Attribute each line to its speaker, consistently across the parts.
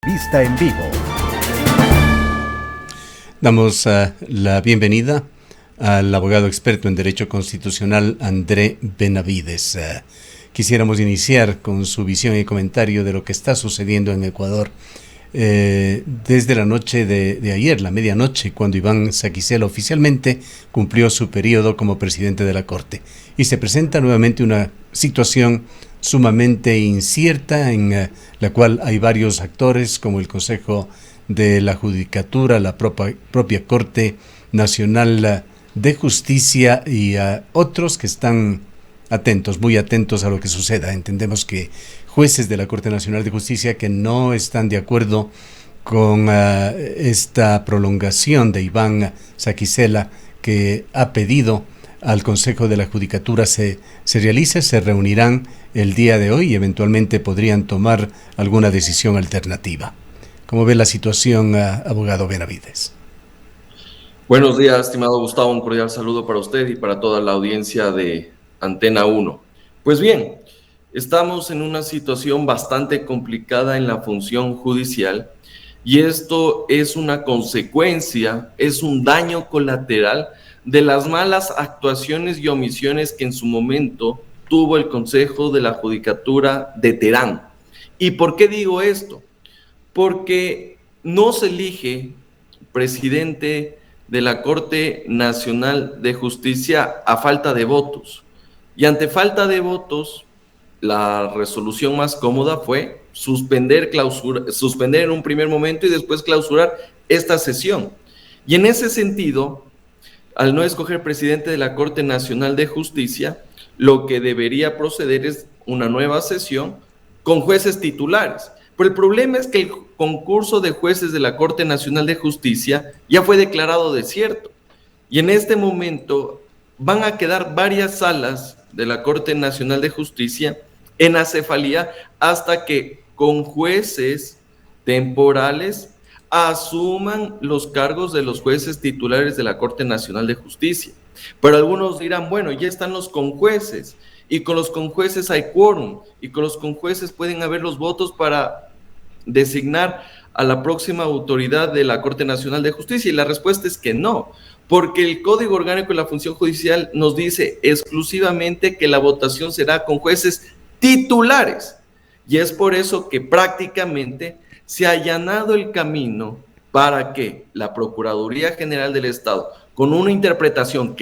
Speaker 1: Vista en vivo.
Speaker 2: Damos la bienvenida al abogado experto en Derecho Constitucional André Benavides. Quisiéramos iniciar con su visión y comentario de lo que está sucediendo en Ecuador desde la noche de ayer, la medianoche, cuando Iván Saquicela oficialmente cumplió su periodo como presidente de la Corte. Y se presenta nuevamente una situación sumamente incierta en la cual hay varios actores como el Consejo de la Judicatura, la propia Corte Nacional de Justicia y otros que están atentos, muy atentos a lo que suceda. Entendemos que jueces de la Corte Nacional de Justicia que no están de acuerdo con esta prolongación de Iván Saquicela, que ha pedido al Consejo de la Judicatura se realice, se reunirán el día de hoy y eventualmente podrían tomar alguna decisión alternativa. ¿Cómo ve la situación, abogado Benavides?
Speaker 3: Buenos días, estimado Gustavo, un cordial saludo para usted y para toda la audiencia de Antena 1. Pues bien, estamos en una situación bastante complicada en la función judicial y esto es una consecuencia, es un daño colateral de las malas actuaciones y omisiones que en su momento tuvo el Consejo de la Judicatura de Terán. ¿Y por qué digo esto? Porque no se elige presidente de la Corte Nacional de Justicia a falta de votos. Y ante falta de votos, la resolución más cómoda fue suspender en un primer momento y después clausurar esta sesión. Y en ese sentido, al no escoger presidente de la Corte Nacional de Justicia, lo que debería proceder es una nueva sesión con jueces titulares. Pero el problema es que el concurso de jueces de la Corte Nacional de Justicia ya fue declarado desierto. Y en este momento van a quedar varias salas de la Corte Nacional de Justicia en acefalía hasta que con jueces temporales asuman los cargos de los jueces titulares de la Corte Nacional de Justicia. Pero algunos dirán, bueno, ya están los conjueces, y con los conjueces hay quórum, y con los conjueces pueden haber los votos para designar a la próxima autoridad de la Corte Nacional de Justicia, y la respuesta es que no, porque el Código Orgánico de la Función Judicial nos dice exclusivamente que la votación será con jueces titulares, y es por eso que prácticamente se ha allanado el camino para que la Procuraduría General del Estado, con una interpretación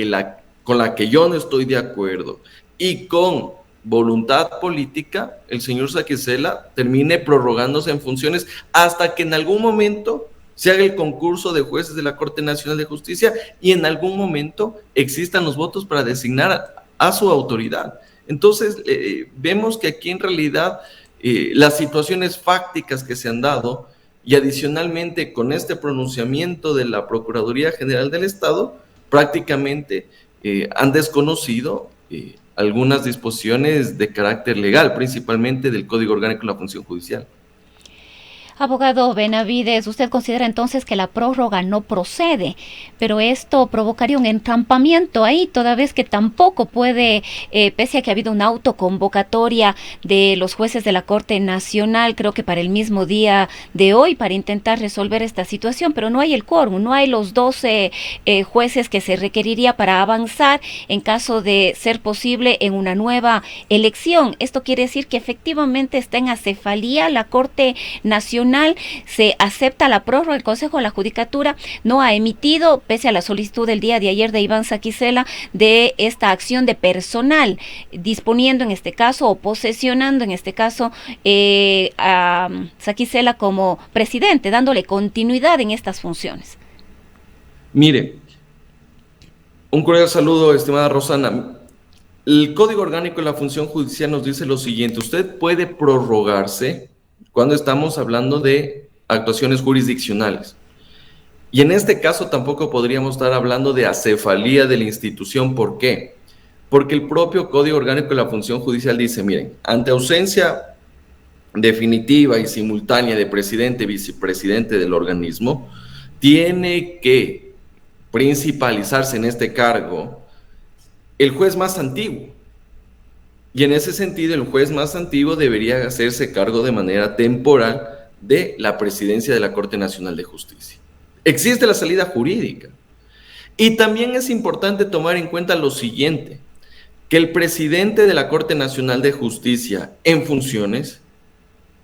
Speaker 3: con la que yo no estoy de acuerdo y con voluntad política, el señor Saquicela termine prorrogándose en funciones hasta que en algún momento se haga el concurso de jueces de la Corte Nacional de Justicia y en algún momento existan los votos para designar a su autoridad. Entonces, vemos que aquí en realidad las situaciones fácticas que se han dado y adicionalmente con este pronunciamiento de la Procuraduría General del Estado, prácticamente han desconocido algunas disposiciones de carácter legal, principalmente del Código Orgánico de la Función Judicial.
Speaker 4: Abogado Benavides, usted considera entonces que la prórroga no procede, pero esto provocaría un entrampamiento ahí, toda vez que tampoco puede, pese a que ha habido una autoconvocatoria de los jueces de la Corte Nacional, creo que para el mismo día de hoy, para intentar resolver esta situación, pero no hay el quórum, no hay los 12 jueces que se requeriría para avanzar en caso de ser posible en una nueva elección. Esto quiere decir que efectivamente está en acefalía la Corte Nacional. Se acepta la prórroga. El Consejo de la Judicatura no ha emitido, pese a la solicitud del día de ayer de Iván Saquicela, de esta acción de personal, disponiendo en este caso o posesionando en este caso a Saquicela como presidente, dándole continuidad en estas funciones.
Speaker 3: Mire, un cordial saludo, estimada Rosana. El Código Orgánico de la Función Judicial nos dice lo siguiente: usted puede prorrogarse cuando estamos hablando de actuaciones jurisdiccionales. Y en este caso tampoco podríamos estar hablando de acefalía de la institución. ¿Por qué? Porque el propio Código Orgánico de la Función Judicial dice, miren, ante ausencia definitiva y simultánea de presidente y vicepresidente del organismo, tiene que principalizarse en este cargo el juez más antiguo. Y en ese sentido, el juez más antiguo debería hacerse cargo de manera temporal de la presidencia de la Corte Nacional de Justicia. Existe la salida jurídica. Y también es importante tomar en cuenta lo siguiente, que el presidente de la Corte Nacional de Justicia en funciones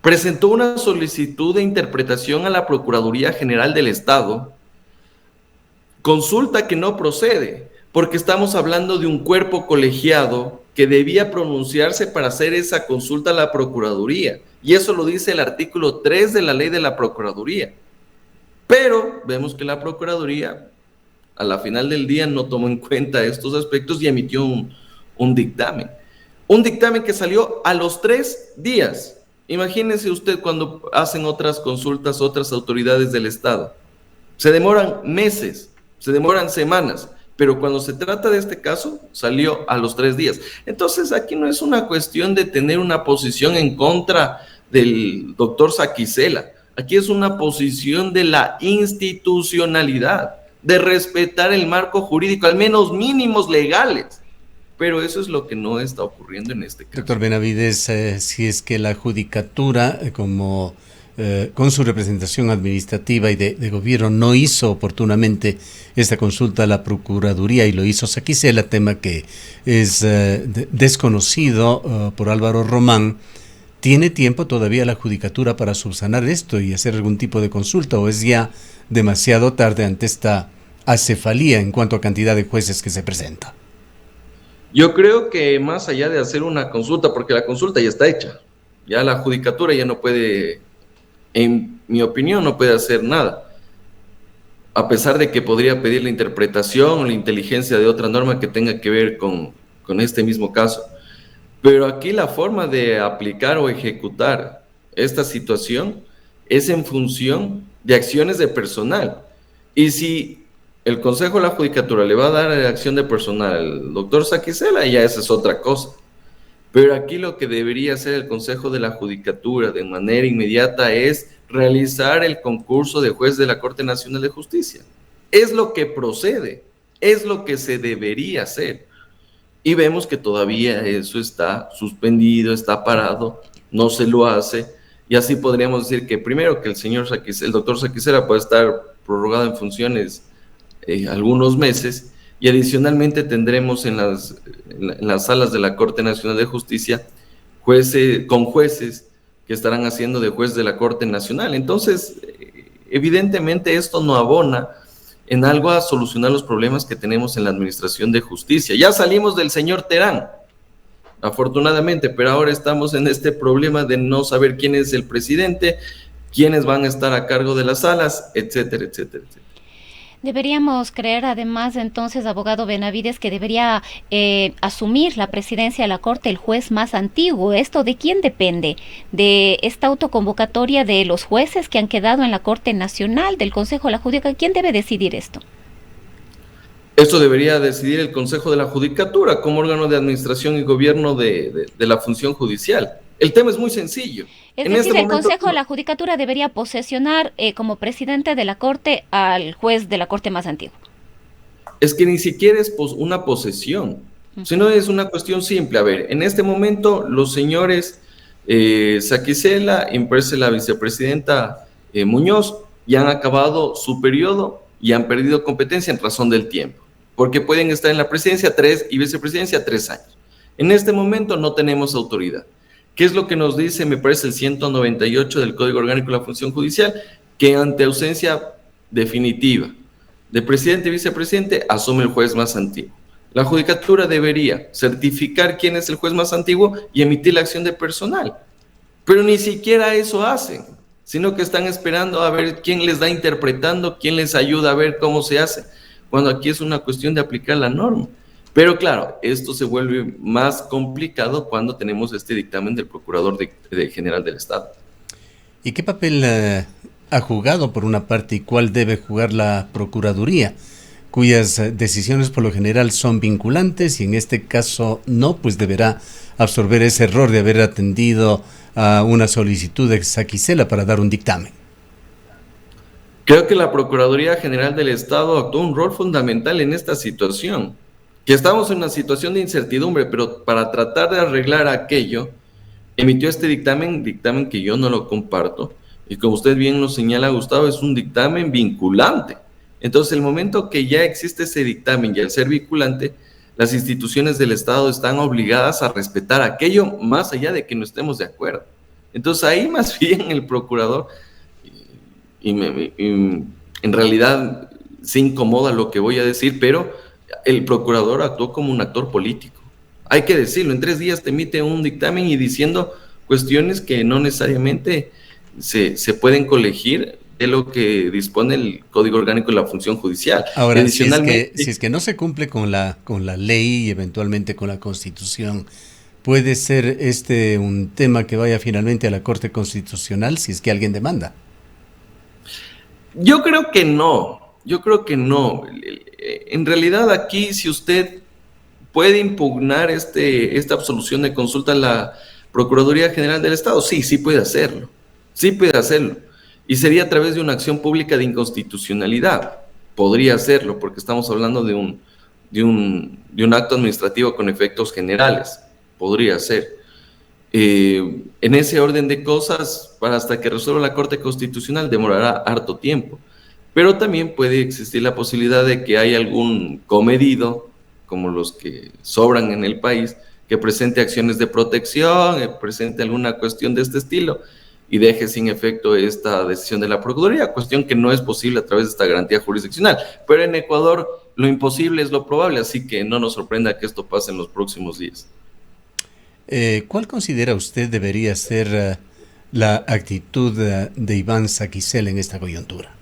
Speaker 3: presentó una solicitud de interpretación a la Procuraduría General del Estado, consulta que no procede, porque estamos hablando de un cuerpo colegiado que debía pronunciarse para hacer esa consulta a la Procuraduría, y eso lo dice el artículo 3 de la ley de la Procuraduría. Pero vemos que la Procuraduría, a la final del día, no tomó en cuenta estos aspectos y emitió un dictamen. Un dictamen que salió a los 3 días. Imagínense usted cuando hacen otras consultas, otras autoridades del Estado. Se demoran meses, se demoran semanas, pero cuando se trata de este caso, salió a los 3 días. Entonces, aquí no es una cuestión de tener una posición en contra del doctor Saquicela. Aquí es una posición de la institucionalidad, de respetar el marco jurídico, al menos mínimos legales. Pero eso es lo que no está ocurriendo en este caso.
Speaker 2: Doctor Benavides, si es que la judicatura, con su representación administrativa y de gobierno, no hizo oportunamente esta consulta a la Procuraduría y lo hizo Saquicela, tema que es desconocido por Álvaro Román, ¿tiene tiempo todavía la judicatura para subsanar esto y hacer algún tipo de consulta, o es ya demasiado tarde ante esta acefalía en cuanto a cantidad de jueces que se presenta?
Speaker 3: Yo creo que más allá de hacer una consulta, porque la consulta ya está hecha, ya la judicatura ya no puede, en mi opinión, no puede hacer nada, a pesar de que podría pedir la interpretación o la inteligencia de otra norma que tenga que ver con este mismo caso. Pero aquí la forma de aplicar o ejecutar esta situación es en función de acciones de personal. Y si el Consejo de la Judicatura le va a dar acción de personal al doctor Saquicela, ya esa es otra cosa. Pero aquí lo que debería hacer el Consejo de la Judicatura de manera inmediata es realizar el concurso de juez de la Corte Nacional de Justicia. Es lo que procede, es lo que se debería hacer. Y vemos que todavía eso está suspendido, está parado, no se lo hace. Y así podríamos decir que primero que el doctor Saquicela puede estar prorrogado en funciones algunos meses, y adicionalmente tendremos en las salas de la Corte Nacional de Justicia jueces que estarán haciendo de juez de la Corte Nacional. Entonces, evidentemente esto no abona en algo a solucionar los problemas que tenemos en la administración de justicia. Ya salimos del señor Terán, afortunadamente, pero ahora estamos en este problema de no saber quién es el presidente, quiénes van a estar a cargo de las salas, etcétera, etcétera, etcétera.
Speaker 4: Deberíamos creer además entonces, abogado Benavides, que debería asumir la presidencia de la Corte el juez más antiguo. ¿Esto de quién depende? ¿De esta autoconvocatoria de los jueces que han quedado en la Corte Nacional, del Consejo de la Judicatura? ¿Quién debe decidir esto?
Speaker 3: Esto debería decidir el Consejo de la Judicatura como órgano de administración y gobierno de la función judicial. El tema es muy sencillo.
Speaker 4: Es decir, el Consejo de la Judicatura debería posesionar como presidente de la Corte al juez de la Corte más antiguo.
Speaker 3: Es que ni siquiera es una posesión, sino es una cuestión simple. A ver, en este momento los señores Saquicela, imprese la vicepresidenta Muñoz, ya han acabado su periodo y han perdido competencia en razón del tiempo, porque pueden estar en la presidencia 3 y vicepresidencia 3 años. En este momento no tenemos autoridad. ¿Qué es lo que nos dice, me parece, el 198 del Código Orgánico de la Función Judicial? Que ante ausencia definitiva de presidente y vicepresidente, asume el juez más antiguo. La Judicatura debería certificar quién es el juez más antiguo y emitir la acción de personal. Pero ni siquiera eso hacen, sino que están esperando a ver quién les da interpretando, quién les ayuda a ver cómo se hace, cuando aquí es una cuestión de aplicar la norma. Pero claro, esto se vuelve más complicado cuando tenemos este dictamen del Procurador General del Estado.
Speaker 2: ¿Y qué papel ha jugado por una parte y cuál debe jugar la Procuraduría, cuyas decisiones por lo general son vinculantes y en este caso no, pues deberá absorber ese error de haber atendido a una solicitud de Saquicela para dar un dictamen?
Speaker 3: Creo que la Procuraduría General del Estado actuó un rol fundamental en esta situación. Que estamos en una situación de incertidumbre, pero para tratar de arreglar aquello, emitió este dictamen que yo no lo comparto, Y como usted bien lo señala, Gustavo, es un dictamen vinculante. Entonces, el momento que ya existe ese dictamen y al ser vinculante, las instituciones del Estado están obligadas a respetar aquello más allá de que no estemos de acuerdo. Entonces, ahí más bien el procurador, en realidad se incomoda lo que voy a decir, pero el procurador actuó como un actor político. Hay que decirlo, en 3 días te emite un dictamen y diciendo cuestiones que no necesariamente se pueden colegir de lo que dispone el Código Orgánico de la Función Judicial.
Speaker 2: Ahora, adicionalmente, si es que no se cumple con la ley y eventualmente con la Constitución, ¿puede ser un tema que vaya finalmente a la Corte Constitucional si es que alguien demanda?
Speaker 3: Yo creo que no. En realidad aquí, si usted puede impugnar esta absolución de consulta a la Procuraduría General del Estado, sí puede hacerlo. Sí puede hacerlo. Y sería a través de una acción pública de inconstitucionalidad. Podría hacerlo, porque estamos hablando de un acto administrativo con efectos generales. Podría ser. En ese orden de cosas, hasta que resuelva la Corte Constitucional, demorará harto tiempo. Pero también puede existir la posibilidad de que haya algún comedido, como los que sobran en el país, que presente acciones de protección, presente alguna cuestión de este estilo, y deje sin efecto esta decisión de la Procuraduría, cuestión que no es posible a través de esta garantía jurisdiccional. Pero en Ecuador lo imposible es lo probable, así que no nos sorprenda que esto pase en los próximos días.
Speaker 2: ¿Cuál considera usted debería ser la actitud de Iván Saquicela en esta coyuntura?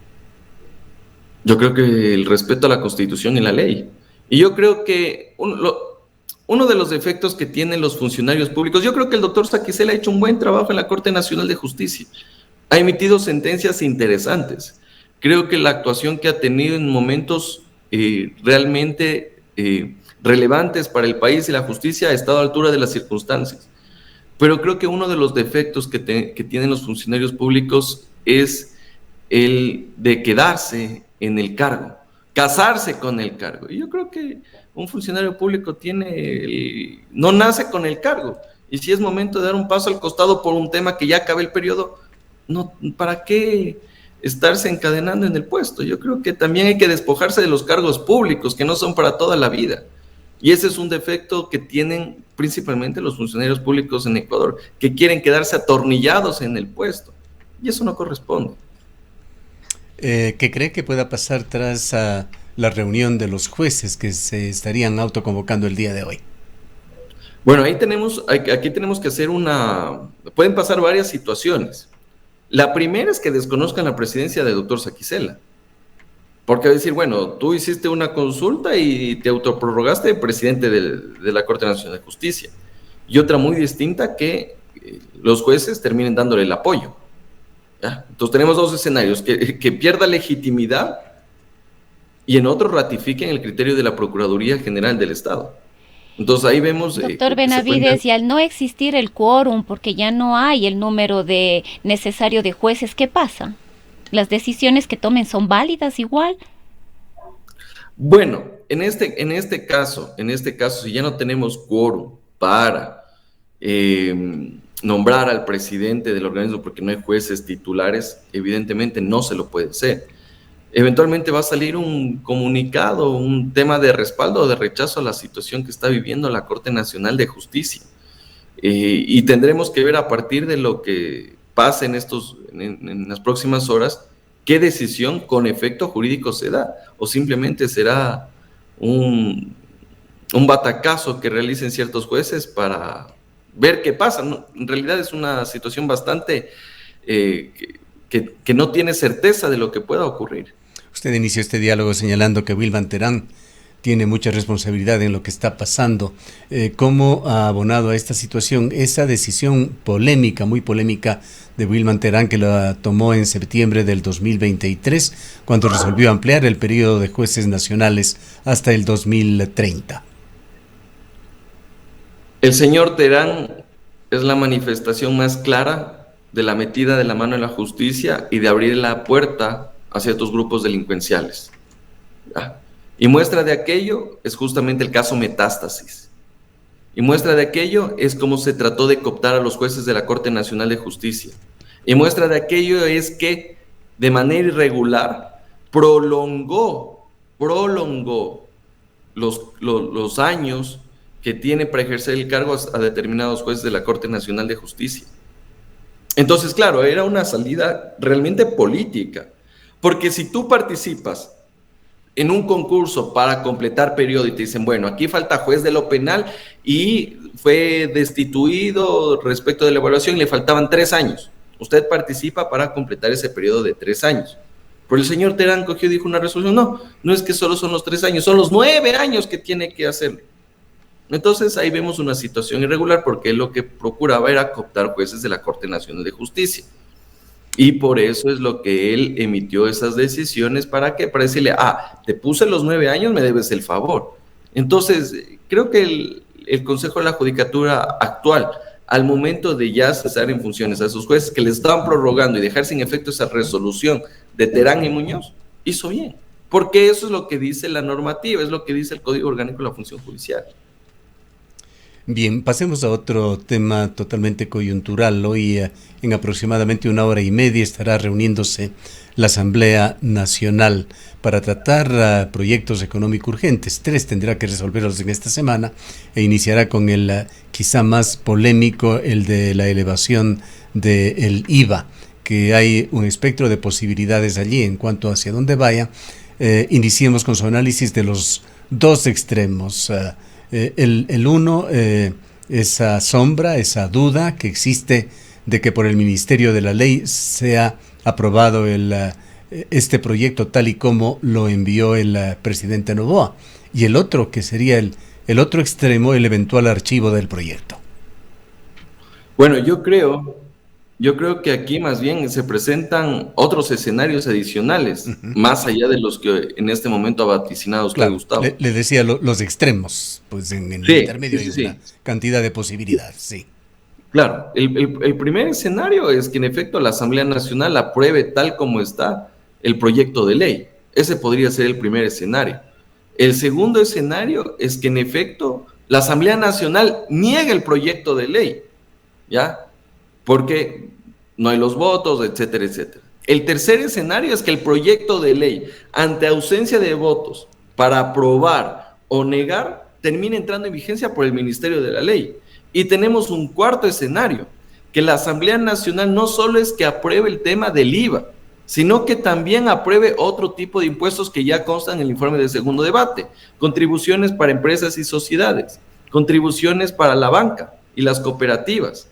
Speaker 3: Yo creo que el respeto a la Constitución y la ley. Y yo creo que uno de los defectos que tienen los funcionarios públicos, yo creo que el doctor Saquicela ha hecho un buen trabajo en la Corte Nacional de Justicia. Ha emitido sentencias interesantes. Creo que la actuación que ha tenido en momentos realmente relevantes para el país y la justicia ha estado a la altura de las circunstancias. Pero creo que uno de los defectos que tienen los funcionarios públicos es el de quedarse en el cargo, casarse con el cargo. Y yo creo que un funcionario público no nace con el cargo. Y si es momento de dar un paso al costado por un tema que ya acabe el periodo, no, ¿para qué estarse encadenando en el puesto? Yo creo que también hay que despojarse de los cargos públicos, que no son para toda la vida. Y ese es un defecto que tienen principalmente los funcionarios públicos en Ecuador, que quieren quedarse atornillados en el puesto. Y eso no corresponde.
Speaker 2: ¿Qué cree que pueda pasar tras la reunión de los jueces que se estarían autoconvocando el día de hoy?
Speaker 3: Bueno, aquí tenemos que hacer pueden pasar varias situaciones. La primera es que desconozcan la presidencia del doctor Saquicela. Porque decir, bueno, tú hiciste una consulta y te autoprorrogaste presidente de la Corte Nacional de Justicia. Y otra muy distinta, que los jueces terminen dándole el apoyo. ¿Ya? Entonces tenemos dos escenarios, que pierda legitimidad y en otro ratifiquen el criterio de la Procuraduría General del Estado. Entonces ahí vemos...
Speaker 4: Doctor Benavides, y al no existir el quórum, porque ya no hay el número necesario de jueces, ¿qué pasa? ¿Las decisiones que tomen son válidas igual?
Speaker 3: Bueno, en este caso, si ya no tenemos quórum para nombrar al presidente del organismo porque no hay jueces titulares, evidentemente no se lo puede hacer. Eventualmente va a salir un comunicado, un tema de respaldo o de rechazo a la situación que está viviendo la Corte Nacional de Justicia. Y tendremos que ver a partir de lo que pase en las próximas horas, qué decisión con efecto jurídico se da, o simplemente será un batacazo que realicen ciertos jueces para ver qué pasa. ¿No? En realidad es una situación bastante que no tiene certeza de lo que pueda ocurrir.
Speaker 2: Usted inició este diálogo señalando que Wilman Terán tiene mucha responsabilidad en lo que está pasando. ¿Cómo ha abonado a esta situación esa decisión polémica, muy polémica, de Wilman Terán, que la tomó en septiembre del 2023, cuando resolvió ampliar el periodo de jueces nacionales hasta el 2030?
Speaker 3: El señor Terán es la manifestación más clara de la metida de la mano en la justicia y de abrir la puerta a ciertos grupos delincuenciales. ¿Ya? Y muestra de aquello es justamente el caso Metástasis. Y muestra de aquello es cómo se trató de cooptar a los jueces de la Corte Nacional de Justicia. Y muestra de aquello es que de manera irregular prolongó los años que tiene para ejercer el cargo a determinados jueces de la Corte Nacional de Justicia. Entonces, claro, era una salida realmente política, porque si tú participas en un concurso para completar periodo y te dicen, bueno, aquí falta juez de lo penal y fue destituido respecto de la evaluación y le faltaban 3 años, usted participa para completar ese periodo de 3 años. Pero el señor Terán cogió y dijo una resolución, no es que solo son los 3 años, son los 9 años que tiene que hacerlo. Entonces ahí vemos una situación irregular porque él lo que procuraba era cooptar jueces de la Corte Nacional de Justicia. Y por eso es lo que él emitió esas decisiones. ¿Para qué? Para decirle, te puse los 9 años, me debes el favor. Entonces, creo que el Consejo de la Judicatura actual, al momento de ya cesar en funciones a esos jueces que le estaban prorrogando y dejar sin efecto esa resolución de Terán y Muñoz, hizo bien. Porque eso es lo que dice la normativa, es lo que dice el Código Orgánico de la Función Judicial.
Speaker 2: Bien, pasemos a otro tema totalmente coyuntural. Hoy en aproximadamente 1 hora y media estará reuniéndose la Asamblea Nacional para tratar proyectos económicos urgentes. 3 tendrá que resolverlos en esta semana e iniciará con el quizá más polémico, el de la elevación del IVA, que hay un espectro de posibilidades allí en cuanto hacia dónde vaya. Iniciemos con su análisis de los dos extremos. El uno, esa sombra, esa duda que existe de que por el Ministerio de la Ley sea aprobado este proyecto tal y como lo envió el presidente Noboa. Y el otro, que sería el otro extremo, el eventual archivo del proyecto.
Speaker 3: Bueno, yo creo que aquí más bien se presentan otros escenarios adicionales, más allá de los que en este momento ha vaticinado usted,
Speaker 2: claro,
Speaker 3: Gustavo.
Speaker 2: Le decía los extremos, pues en el intermedio hay una cantidad de posibilidades, sí.
Speaker 3: Claro, el primer escenario es que en efecto la Asamblea Nacional apruebe tal como está el proyecto de ley. Ese podría ser el primer escenario. El segundo escenario es que en efecto la Asamblea Nacional niegue el proyecto de ley, ¿ya? Porque no hay los votos, etcétera, etcétera. El tercer escenario es que el proyecto de ley, ante ausencia de votos para aprobar o negar, termine entrando en vigencia por el Ministerio de la Ley. Y tenemos un cuarto escenario, que la Asamblea Nacional no solo es que apruebe el tema del IVA, sino que también apruebe otro tipo de impuestos que ya constan en el informe de segundo debate: contribuciones para empresas y sociedades, contribuciones para la banca y las cooperativas,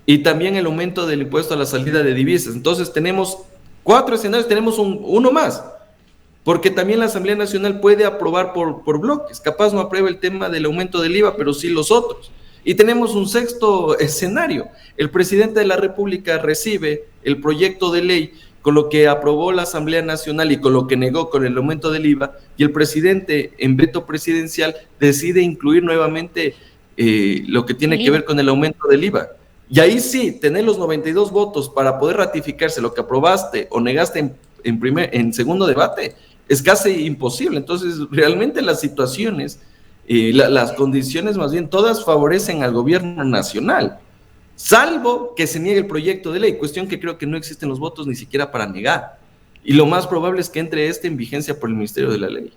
Speaker 3: y también el aumento del impuesto a la salida de divisas. Entonces tenemos 4 escenarios, tenemos uno más, porque también la Asamblea Nacional puede aprobar por bloques. Capaz no aprueba el tema del aumento del IVA, pero sí los otros. Y tenemos un sexto escenario: el presidente de la República recibe el proyecto de ley con lo que aprobó la Asamblea Nacional y con lo que negó con el aumento del IVA, y el presidente en veto presidencial decide incluir nuevamente lo que tiene que ver con el aumento del IVA. Y ahí sí, tener los 92 votos para poder ratificarse lo que aprobaste o negaste en segundo debate es casi imposible. Entonces, realmente las situaciones, las condiciones más bien, todas favorecen al gobierno nacional, salvo que se niegue el proyecto de ley, cuestión que creo que no existen los votos ni siquiera para negar. Y lo más probable es que entre en vigencia por el Ministerio de la Ley.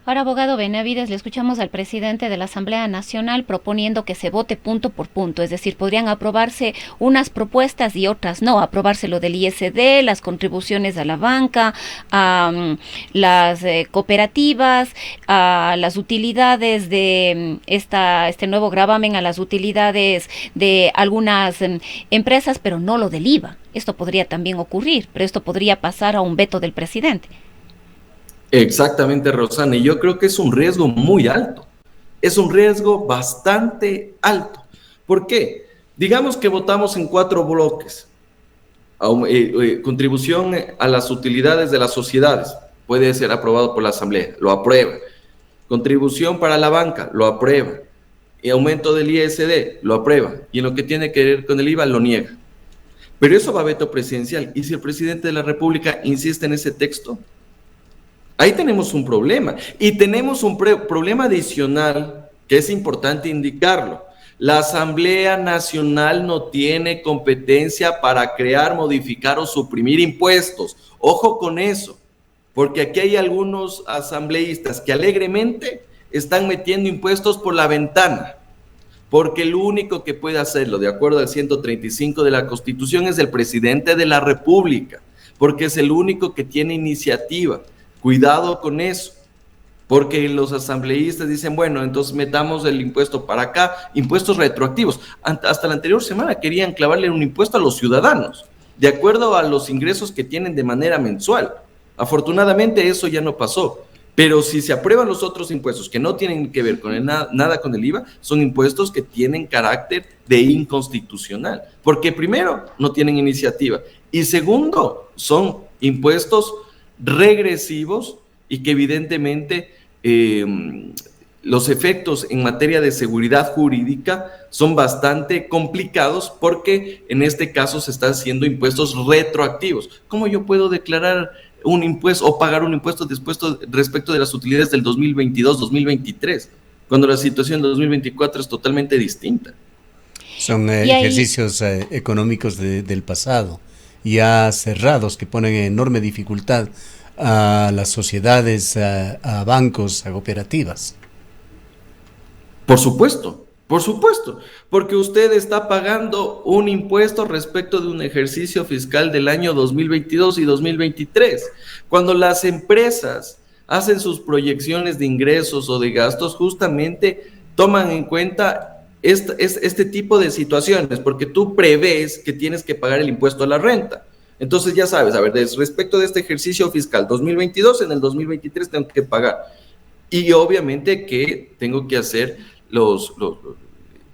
Speaker 4: Ahora, abogado Benavides, le escuchamos al presidente de la Asamblea Nacional proponiendo que se vote punto por punto, es decir, podrían aprobarse unas propuestas y otras no, aprobarse lo del ISD, las contribuciones a la banca, a las cooperativas, a las utilidades de este nuevo gravamen, a las utilidades de algunas empresas, pero no lo del IVA. Esto podría también ocurrir, pero esto podría pasar a un veto del presidente.
Speaker 3: Exactamente, Rosana, y yo creo que es un riesgo muy alto, es un riesgo bastante alto. ¿Por qué? Digamos que votamos en 4 bloques. Contribución a las utilidades de las sociedades, puede ser aprobado por la Asamblea, lo aprueba. Contribución para la banca, lo aprueba. Y aumento del ISD, lo aprueba. Y en lo que tiene que ver con el IVA, lo niega. Pero eso va a veto presidencial. ¿Y si el presidente de la República insiste en ese texto? Ahí tenemos un problema. Y tenemos un problema adicional que es importante indicarlo. La Asamblea Nacional no tiene competencia para crear, modificar o suprimir impuestos. Ojo con eso, porque aquí hay algunos asambleístas que alegremente están metiendo impuestos por la ventana, porque el único que puede hacerlo, de acuerdo al 135 de la Constitución, es el presidente de la República, porque es el único que tiene iniciativa. Cuidado con eso, porque los asambleístas dicen, bueno, entonces metamos el impuesto para acá, impuestos retroactivos. Hasta la anterior semana querían clavarle un impuesto a los ciudadanos, de acuerdo a los ingresos que tienen de manera mensual. Afortunadamente eso ya no pasó, pero si se aprueban los otros impuestos que no tienen que ver con nada con el IVA, son impuestos que tienen carácter de inconstitucional, porque primero no tienen iniciativa y segundo son impuestos regresivos y que evidentemente los efectos en materia de seguridad jurídica son bastante complicados porque en este caso se están haciendo impuestos retroactivos. ¿Cómo yo puedo declarar un impuesto o pagar un impuesto respecto de las utilidades del 2022-2023, cuando la situación del 2024 es totalmente distinta?
Speaker 2: Son ejercicios económicos del pasado, ya cerrados, que ponen en enorme dificultad a las sociedades, a bancos, a cooperativas.
Speaker 3: Por supuesto, porque usted está pagando un impuesto respecto de un ejercicio fiscal del año 2022 y 2023. Cuando las empresas hacen sus proyecciones de ingresos o de gastos, justamente toman en cuenta este tipo de situaciones, porque tú prevés que tienes que pagar el impuesto a la renta. Entonces ya sabes, a ver, respecto de este ejercicio fiscal 2022, en el 2023 tengo que pagar. Y obviamente que tengo que hacer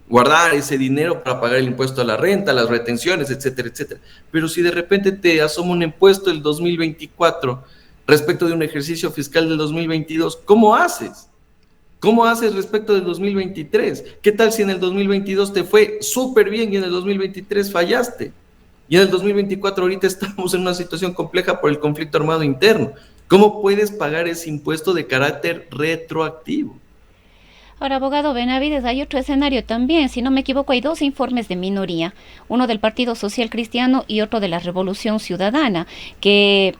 Speaker 3: guardar ese dinero para pagar el impuesto a la renta, las retenciones, etcétera, etcétera. Pero si de repente te asoma un impuesto el 2024 respecto de un ejercicio fiscal del 2022, ¿cómo haces? ¿Cómo haces respecto del 2023? ¿Qué tal si en el 2022 te fue súper bien y en el 2023 fallaste? Y en el 2024 ahorita estamos en una situación compleja por el conflicto armado interno. ¿Cómo puedes pagar ese impuesto de carácter retroactivo?
Speaker 4: Ahora, abogado Benavides, hay otro escenario también. Si no me equivoco, hay dos informes de minoría, uno del Partido Social Cristiano y otro de la Revolución Ciudadana, que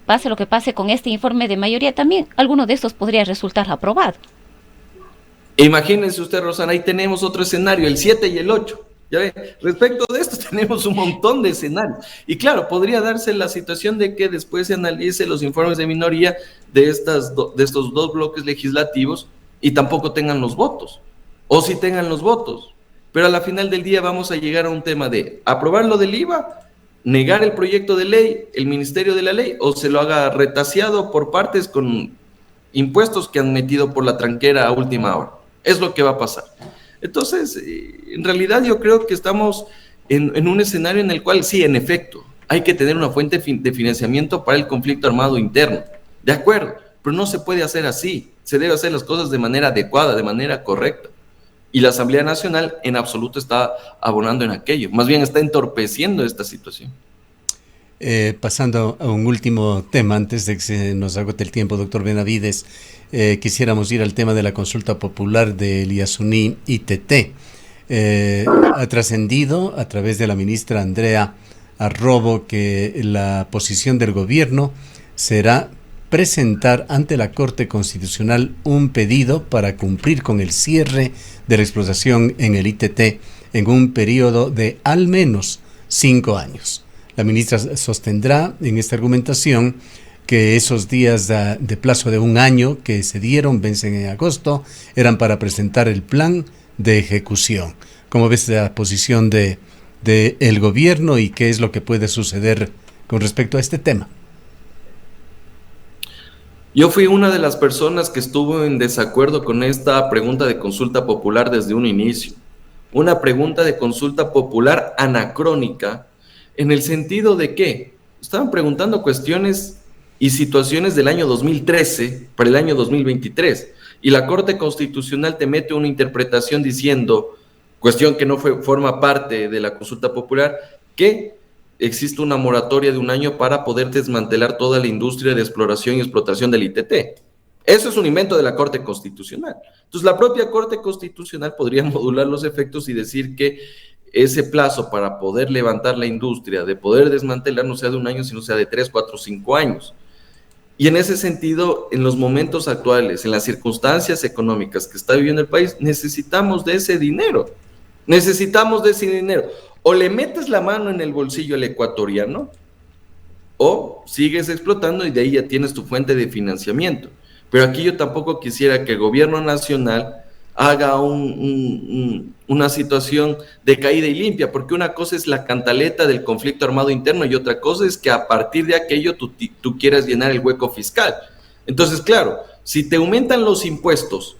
Speaker 4: pase lo que pase con este informe de mayoría, también alguno de estos podría resultar aprobado.
Speaker 3: Imagínense usted, Rosana, ahí tenemos otro escenario, el 7 y el 8. ¿Ya ve? Respecto de esto tenemos un montón de escenarios. Y claro, podría darse la situación de que después se analice los informes de minoría de estos dos bloques legislativos y tampoco tengan los votos, o si tengan los votos, pero a la final del día vamos a llegar a un tema de aprobar lo del IVA, negar el proyecto de ley, el ministerio de la ley, o se lo haga retaseado por partes con impuestos que han metido por la tranquera a última hora. Es lo que va a pasar. Entonces, en realidad yo creo que estamos en un escenario en el cual sí, en efecto, hay que tener una fuente de financiamiento para el conflicto armado interno, de acuerdo, pero no se puede hacer así. Se debe hacer las cosas de manera adecuada, de manera correcta. Y la Asamblea Nacional en absoluto está abonando en aquello, más bien está entorpeciendo esta situación.
Speaker 2: Pasando a un último tema, antes de que se nos agote el tiempo, doctor Benavides, quisiéramos ir al tema de la consulta popular del Yasuní ITT. Ha trascendido a través de la ministra Andrea Arrobo que la posición del gobierno será presentar ante la Corte Constitucional un pedido para cumplir con el cierre de la explotación en el ITT en un periodo de al menos 5 años. La ministra sostendrá en esta argumentación que esos días de plazo de 1 año que se dieron, vencen en agosto, eran para presentar el plan de ejecución. ¿Cómo ves la posición de el gobierno y qué es lo que puede suceder con respecto a este tema?
Speaker 3: Yo fui una de las personas que estuvo en desacuerdo con esta pregunta de consulta popular desde un inicio. Una pregunta de consulta popular anacrónica, en el sentido de que estaban preguntando cuestiones y situaciones del año 2013 para el año 2023, y la Corte Constitucional te mete una interpretación diciendo, cuestión que no forma parte de la consulta popular, que existe una moratoria de 1 año para poder desmantelar toda la industria de exploración y explotación del ITT. Eso es un invento de la Corte Constitucional. Entonces, la propia Corte Constitucional podría modular los efectos y decir que ese plazo para poder levantar la industria, de poder desmantelar, no sea de 1 año, sino sea de 3, 4, 5 años. Y en ese sentido, en los momentos actuales, en las circunstancias económicas que está viviendo el país, necesitamos de ese dinero. Necesitamos de ese dinero. O le metes la mano en el bolsillo al ecuatoriano, o sigues explotando y de ahí ya tienes tu fuente de financiamiento. Pero aquí yo tampoco quisiera que el gobierno nacional haga una situación de caída y limpia, porque una cosa es la cantaleta del conflicto armado interno y otra cosa es que a partir de aquello tú quieras llenar el hueco fiscal. Entonces, claro, si te aumentan los impuestos,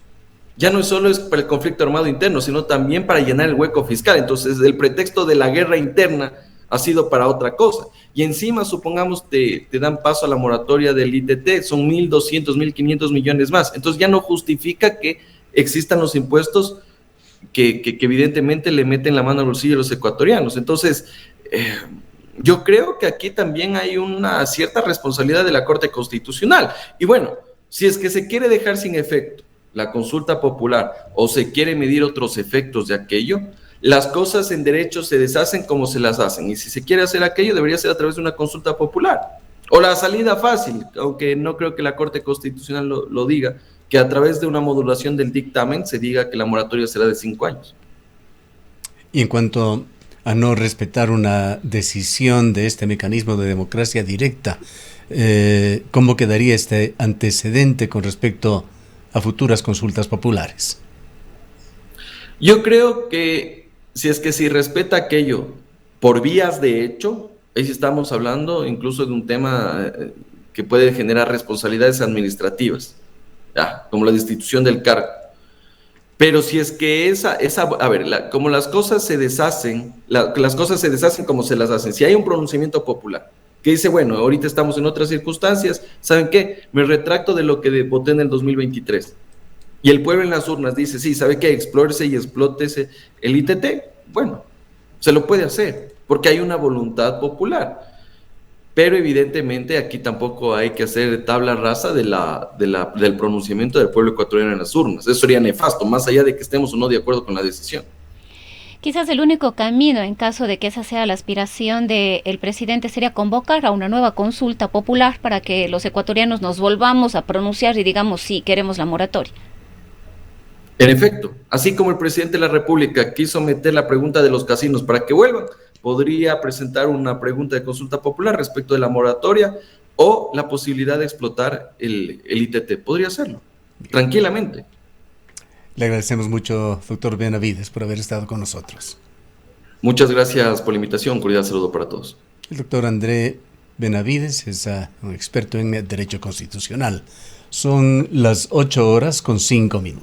Speaker 3: ya no solo es para el conflicto armado interno, sino también para llenar el hueco fiscal. Entonces, el pretexto de la guerra interna ha sido para otra cosa. Y encima, supongamos, te dan paso a la moratoria del ITT, son 1.200, 1.500 millones más. Entonces, ya no justifica que existan los impuestos que evidentemente le meten la mano al bolsillo a los ecuatorianos. Entonces, yo creo que aquí también hay una cierta responsabilidad de la Corte Constitucional. Y bueno, si es que se quiere dejar sin efecto la consulta popular o se quiere medir otros efectos de aquello, las cosas en derecho se deshacen como se las hacen, y si se quiere hacer aquello debería ser a través de una consulta popular, o la salida fácil, aunque no creo que la Corte Constitucional lo diga, que a través de una modulación del dictamen se diga que la moratoria será de 5 años.
Speaker 2: Y en cuanto a no respetar una decisión de este mecanismo de democracia directa, ¿cómo quedaría este antecedente con respecto a futuras consultas populares?
Speaker 3: Yo creo que si respeta aquello por vías de hecho, ahí sí estamos hablando incluso de un tema que puede generar responsabilidades administrativas, como la destitución del cargo. Pero si es que como las cosas se deshacen, las cosas se deshacen como se las hacen. Si hay un pronunciamiento popular que dice, bueno, ahorita estamos en otras circunstancias, ¿saben qué? Me retracto de lo que voté en el 2023. Y el pueblo en las urnas dice, sí, ¿sabe qué? Explórese y explótese el ITT. Bueno, se lo puede hacer, porque hay una voluntad popular. Pero evidentemente aquí tampoco hay que hacer tabla rasa del pronunciamiento del pueblo ecuatoriano en las urnas. Eso sería nefasto, más allá de que estemos o no de acuerdo con la decisión.
Speaker 4: Quizás el único camino, en caso de que esa sea la aspiración del presidente, sería convocar a una nueva consulta popular para que los ecuatorianos nos volvamos a pronunciar y digamos sí, queremos la moratoria.
Speaker 3: En efecto, así como el presidente de la República quiso meter la pregunta de los casinos para que vuelvan, podría presentar una pregunta de consulta popular respecto de la moratoria o la posibilidad de explotar el ITT. Podría hacerlo, tranquilamente.
Speaker 2: Le agradecemos mucho, doctor Benavides, por haber estado con nosotros.
Speaker 3: Muchas gracias por la invitación. Cordial saludo para todos.
Speaker 2: El doctor André Benavides es un experto en derecho constitucional. Son las 8:05 minutos.